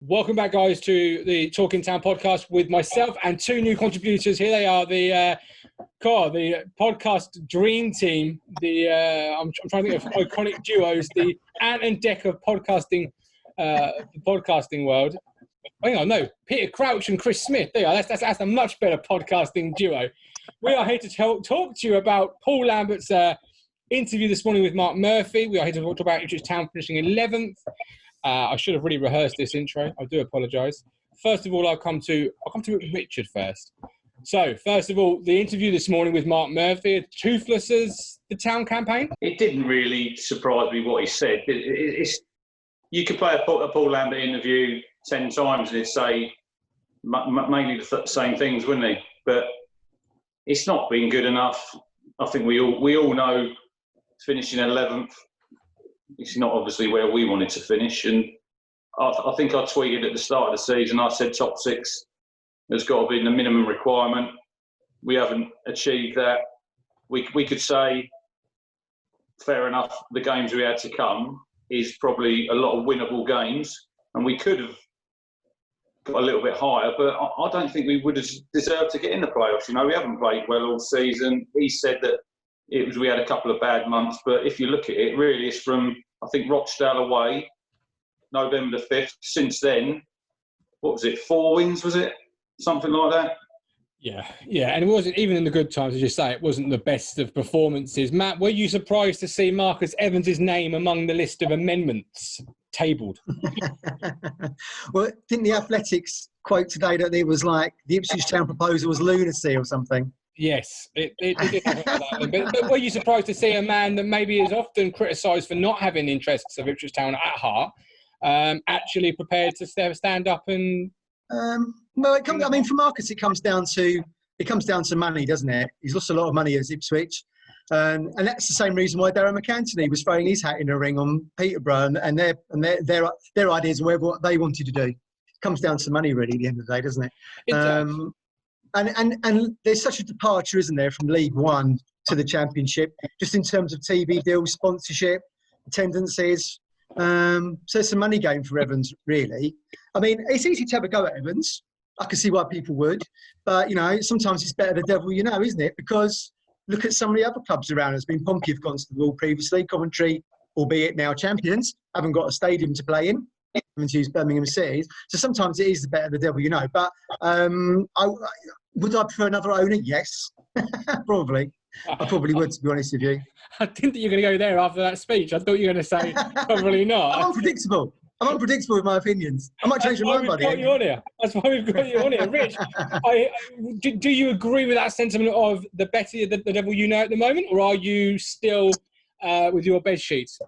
Welcome back, guys, to the Talking Town podcast with myself and two new contributors. Here they are, the podcast dream team. I'm trying to think of iconic duos, the Ant and Dec of podcasting, the podcasting world. Hang on, no, Peter Crouch and Chris Smith. There you are. That's a much better podcasting duo. We are here to talk to you about Paul Lambert's interview this morning with Mark Murphy. We are here to talk about Ipswich Town finishing 11th. I should have really rehearsed this intro. I do apologise. First of all, I'll come to Richard first. So, first of all, the interview this morning with Mark Murphy, toothless as the Town campaign? It didn't really surprise me what he said. You could play a Paul Lambert interview 10 times and it'd say mainly the same things, wouldn't he? But it's not been good enough. I think we all know finishing 11th, it's not obviously where we wanted to finish. And I think I tweeted at the start of the season, I said top six has got to be the minimum requirement. We haven't achieved that. We could say, fair enough, the games we had to come is probably a lot of winnable games, and we could have got a little bit higher, but I don't think we would have deserved to get in the playoffs. You know, we haven't played well all season. He said that we had a couple of bad months, but if you look at it, really it's from, I think, Rochdale away, November the 5th. Since then, what was it, 4 wins, was it? Something like that? Yeah, and it wasn't, even in the good times, as you say, it wasn't the best of performances. Matt, were you surprised to see Marcus Evans' name among the list of amendments tabled? Well, didn't the Athletics quote today that it was like the Ipswich Town proposal was lunacy or something? Yes, it did happen like that. But were you surprised to see a man that maybe is often criticised for not having the interests of Ipswich Town at heart, actually prepared to stand up and? Well, for Marcus, it comes down to money, doesn't it? He's lost a lot of money at Ipswich, and that's the same reason why Darren McAntony was throwing his hat in the ring on Peterborough and their ideas of what they wanted to do. It comes down to money, really, at the end of the day, doesn't it? It does. And there's such a departure, isn't there, from League One to the Championship, just in terms of TV deals, sponsorship, attendances. So it's a money game for Evans, really. I mean, it's easy to have a go at Evans. I can see why people would. But, you know, sometimes it's better the devil you know, isn't it? Because look at some of the other clubs around us. I mean, Pompey have gone to the wall previously. Coventry, albeit now champions, haven't got a stadium to play in. Having to use Birmingham City. So sometimes it is the better the devil you know. But would I prefer another owner? Yes, probably. I probably would, to be honest with you. I didn't think you were going to go there after that speech. I thought you were going to say probably not. I'm unpredictable with my opinions. I might change my mind by the end. That's why we've got you on here. Rich, do you agree with that sentiment of the better the devil you know at the moment, or are you still with your bed sheets?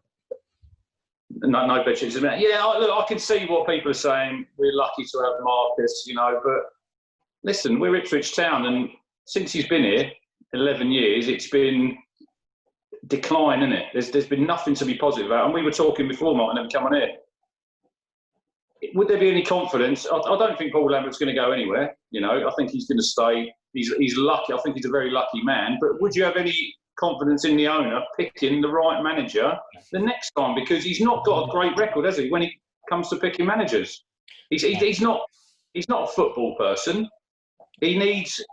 No bed sheets. Yeah, look, I can see what people are saying. We're lucky to have Marcus, you know, but listen, we're Ipswich Town, and since he's been here 11 years, it's been decline, isn't it? There's been nothing to be positive about. And we were talking before Martin ever come on here. Would there be any confidence? I don't think Paul Lambert's going to go anywhere. You know, I think he's going to stay. He's lucky. I think he's a very lucky man. But would you have any confidence in the owner picking the right manager the next time? Because he's not got a great record, has he, when it comes to picking managers? He's not a football person. He needs,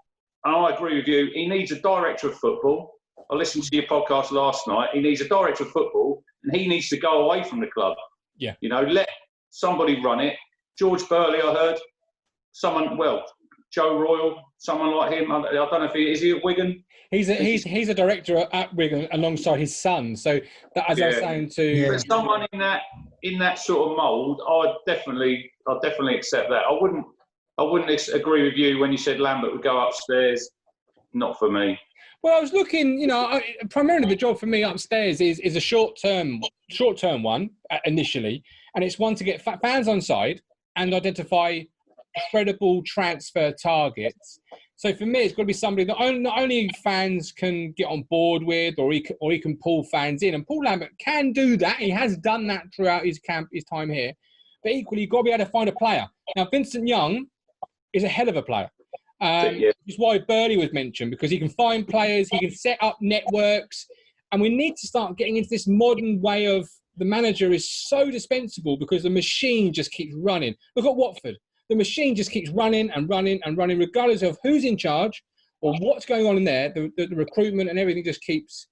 and I agree with you, he needs a director of football. I listened to your podcast last night. He needs a director of football, and he needs to go away from the club. Yeah. You know, let somebody run it. George Burley, I heard. Joe Royal, someone like him. I don't know if is he at Wigan? He's a director at Wigan alongside his son. So that, as I was saying to but someone in that sort of mould, I'd definitely accept that. I wouldn't agree with you when you said Lambert would go upstairs. Not for me. Well, I was looking, you know, primarily the job for me upstairs is a short-term one initially, and it's one to get fans on side and identify credible transfer targets. So for me, it's got to be somebody that not only fans can get on board with, or he can pull fans in. And Paul Lambert can do that. He has done that throughout his time here. But equally, you've got to be able to find a player. Now, Vincent Young is a hell of a player. Which is why Burley was mentioned, because he can find players, he can set up networks, and we need to start getting into this modern way of the manager is so dispensable because the machine just keeps running. Look at Watford. The machine just keeps running and running and running, regardless of who's in charge or what's going on in there. The recruitment and everything just keeps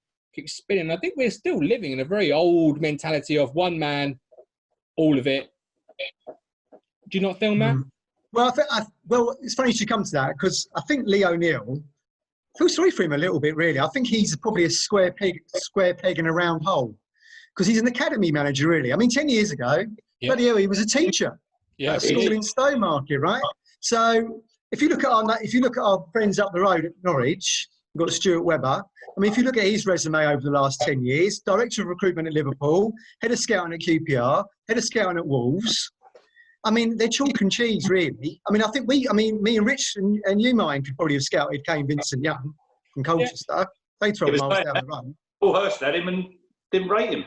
spinning. I think we're still living in a very old mentality of one man, all of it. Do you not feel, Matt? Well, well, it's funny you should come to that because I think Lee O'Neill, I feel sorry for him a little bit, really. I think he's probably a square peg in a round hole because he's an academy manager, really. I mean, 10 years ago, bloody hell, he was a teacher at a school in Stowmarket, right? So if you look at our friends up the road at Norwich, we've got Stuart Webber. I mean, if you look at his resume over the last 10 years, director of recruitment at Liverpool, head of scouting at QPR, head of scouting at Wolves. I mean, they're chalk and cheese, really. I mean, I think me and Rich and you, mine, could probably have scouted Kane Vincent Young from Colchester. They 12 miles down the road. Paul Hurst had him and didn't rate him.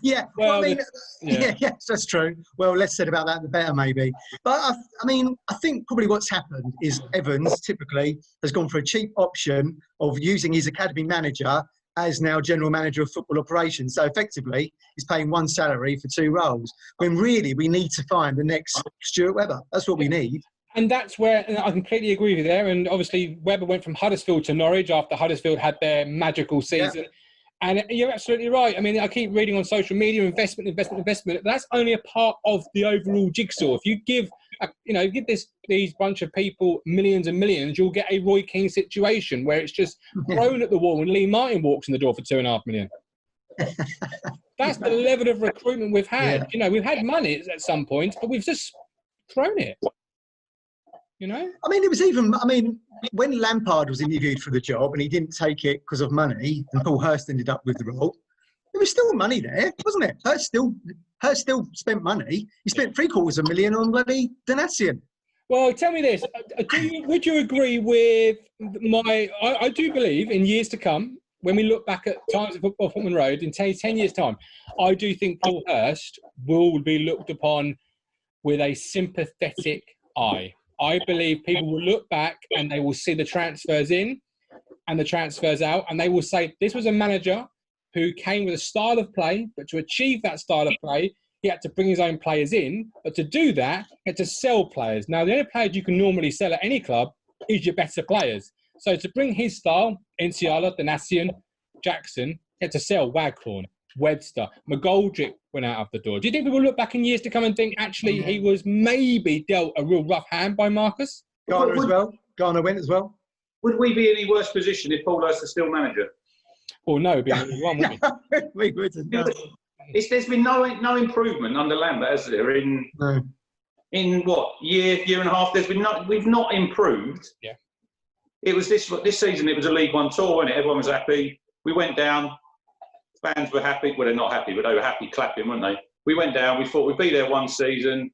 Yeah, well, I mean, yes, that's true. Well, less said about that, the better, maybe. But I mean, I think probably what's happened is Evans typically has gone for a cheap option of using his academy manager as now general manager of football operations. So effectively, he's paying one salary for two roles, when really we need to find the next Stuart Webber. That's what we need. And that's where I completely agree with you there. And obviously, Webber went from Huddersfield to Norwich after Huddersfield had their magical season. Yeah. And you're absolutely right. I mean, I keep reading on social media, investment. That's only a part of the overall jigsaw. If you give, these bunch of people millions and millions, you'll get a Roy Keane situation where it's just thrown at the wall and Lee Martin walks in the door for $2.5 million. That's the level of recruitment we've had. Yeah. You know, we've had money at some point, but we've just thrown it. You know? I mean, when Lampard was interviewed for the job and he didn't take it because of money and Paul Hurst ended up with the role, there was still money there, wasn't it? Hurst still spent money. He spent $750,000 on bloody Donatian. Well, tell me this. Would you agree with I do believe in years to come, when we look back at times of football Footman Road in 10 years' time, I do think Paul Hurst will be looked upon with a sympathetic eye. I believe people will look back and they will see the transfers in and the transfers out, and they will say, this was a manager who came with a style of play, but to achieve that style of play, he had to bring his own players in. But to do that, he had to sell players. Now, the only players you can normally sell at any club is your better players. So to bring his style, Enciala, Donatian, Jackson, he had to sell Waghorn, Webster, McGoldrick went out of the door. Do you think people will look back in years to come and think, actually, he was maybe dealt a real rough hand by Marcus? Garner as well. Garner went as well. Would we be in any worse position if Paul Hurst is still manager? Well, no, it'd be one, wouldn't it? We wouldn't. No. There's been no improvement under Lambert, has there? In what, year and a half? We've not improved. Yeah. It was this season. It was a League One tour, wasn't it? Everyone was happy. We went down. Fans were happy. Well, they're not happy, but they were happy clapping, weren't they? We went down. We thought we'd be there one season.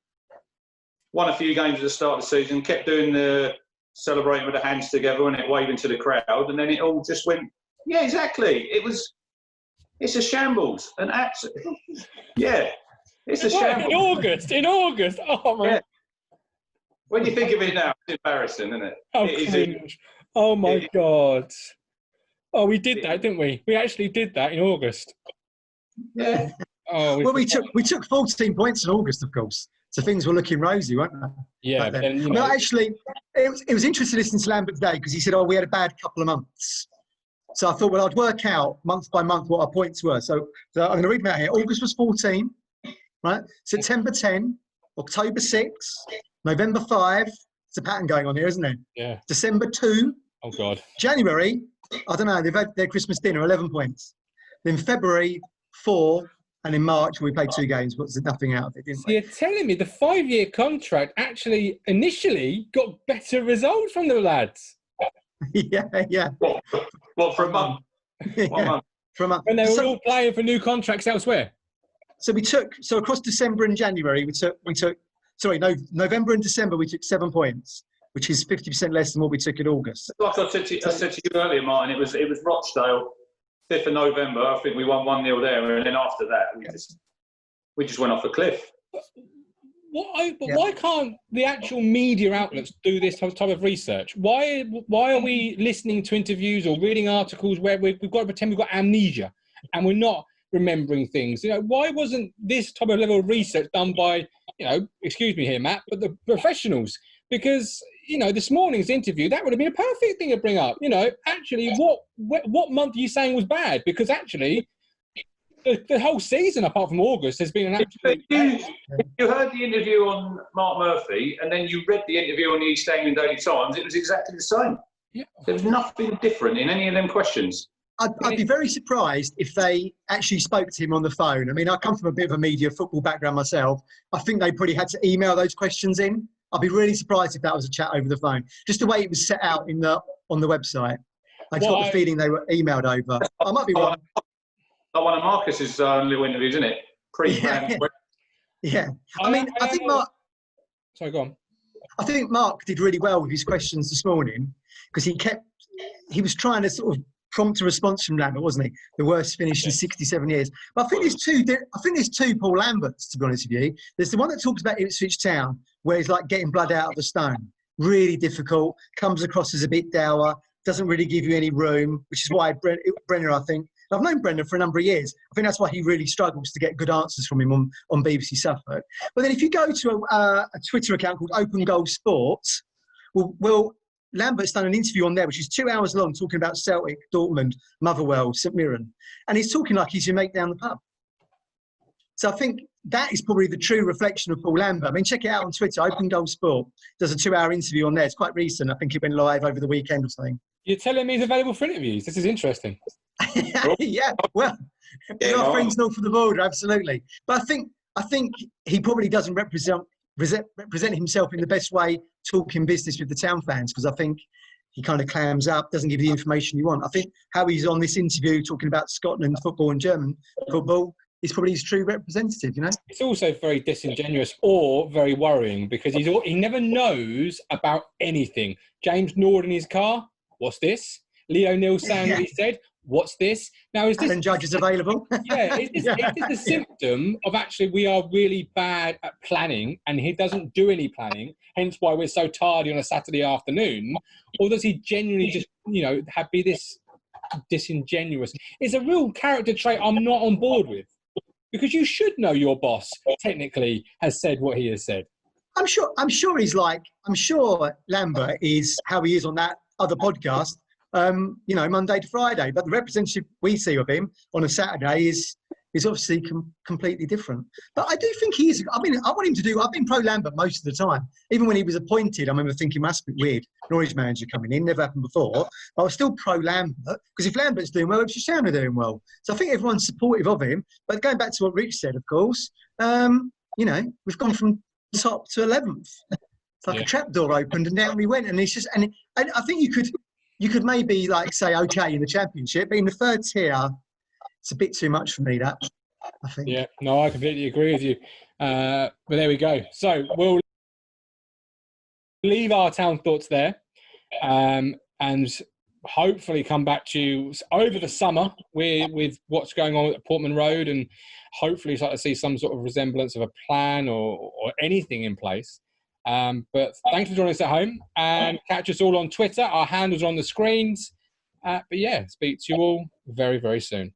Won a few games at the start of the season. Kept doing the celebrating with the hands together and it waving to the crowd, and then it all just went. Yeah, exactly. It's a shambles. It's a shambles. In August. Oh my. Yeah. When you think of it now, it's embarrassing, isn't it? Oh my God. Oh, we did that, didn't we? We actually did that in August. Yeah. Well, we took 14 points in August, of course. So things were looking rosy, weren't they? Yeah. But then, No, actually, it was interesting listening to Lambert today because he said, we had a bad couple of months. So I thought, well, I'd work out month by month what our points were. So I'm going to read them out here. August was 14, right? September 10, October 6, November 5. It's a pattern going on here, isn't there? Yeah. December 2. Oh, God. January, I don't know, they've had their Christmas dinner, 11 points. Then February, 4. And in March, we played 2 games, but there's nothing out of it, didn't we? You're telling me the 5-year contract actually initially got better results from the lads? Yeah. What, for a month? For a month. When they were all playing for new contracts elsewhere? So across December and January, November and December, we took 7 points, which is 50% less than what we took in August. Like I said to you earlier, Martin, it was Rochdale. 5th of November, I think we won 1-0 there, and then after that, we just went off a cliff. Why can't the actual media outlets do this type of research? Why are we listening to interviews or reading articles where we've got to pretend we've got amnesia and we're not remembering things? You know, why wasn't this type of level of research done by, you know, excuse me here, Matt, but the professionals? Because, you know, this morning's interview, that would have been a perfect thing to bring up. You know, actually, what month are you saying was bad? Because actually, the whole season, apart from August, has been an absolute... You heard the interview on Mark Murphy, and then you read the interview on the East Anglian Daily Times. It was exactly the same. Yeah. There was nothing different in any of them questions. I'd be very surprised if they actually spoke to him on the phone. I mean, I come from a bit of a media football background myself. I think they probably had to email those questions in. I'd be really surprised if that was a chat over the phone. Just the way it was set out on the website. I just got the feeling they were emailed over. I might be wrong. Like one of Marcus's little interviews, isn't it? Pre-planned. Yeah. I think Mark... Sorry, go on. I think Mark did really well with his questions this morning because he was trying to sort of prompt a response from Lambert, wasn't he? The worst finish in 67 years. But I think there's two Paul Lamberts, to be honest with you. There's the one that talks about Ipswich Town, where he's like getting blood out of the stone. Really difficult, comes across as a bit dour, doesn't really give you any room, which is why Brenner, I think, I've known Brendan for a number of years. I think that's why he really struggles to get good answers from him on BBC Suffolk. But then if you go to a Twitter account called Open Goal Sports, well, Lambert's done an interview on there, which is 2 hours long, talking about Celtic, Dortmund, Motherwell, St Mirren. And he's talking like he's your mate down the pub. So I think that is probably the true reflection of Paul Lambert. I mean, check it out on Twitter. Open Goal Sport does a 2-hour interview on there. It's quite recent. I think it went live over the weekend or something. You're telling me he's available for interviews? This is interesting. Yeah, well, we are friends north of the border, absolutely. But I think he probably doesn't represent himself in the best way talking business with the town fans, because I think he kind of clams up, doesn't give you the information you want. I think how he's on this interview talking about Scotland football and German football is probably his true representative, you know? It's also very disingenuous or very worrying because he never knows about anything. James Nord in his car, what's this? Leo Neal saying what he said, what's this? Now, is this... Alan Judge is available. Yeah, is this a symptom of actually we are really bad at planning and he doesn't do any planning, hence why we're so tardy on a Saturday afternoon? Or does he genuinely just, you know, be this disingenuous? It's a real character trait I'm not on board with. Because you should know your boss technically has said what he has said. I'm sure Lambert is how he is on that other podcast, you know, Monday to Friday. But the representative we see of him on a Saturday is obviously completely different. But I do think he is. I mean, I want him to do. I've been pro Lambert most of the time. Even when he was appointed, I remember thinking, must be weird. Norwich manager coming in, never happened before. But I was still pro Lambert because if Lambert's doing well, Ipswich Town are doing well. So I think everyone's supportive of him. But going back to what Rich said, of course, you know, we've gone from top to 11th. It's like a trapdoor opened and down we went. And it's just, and I think you could maybe like say okay in the Championship, but in the third tier, it's a bit too much for me, that, I think. Yeah, no, I completely agree with you. But there we go. So we'll leave our town thoughts there and hopefully come back to you over the summer with what's going on at Portman Road and hopefully start to see some sort of resemblance of a plan or anything in place. But thanks for joining us at home and catch us all on Twitter. Our handles are on the screens. But yeah, speak to you all very, very soon.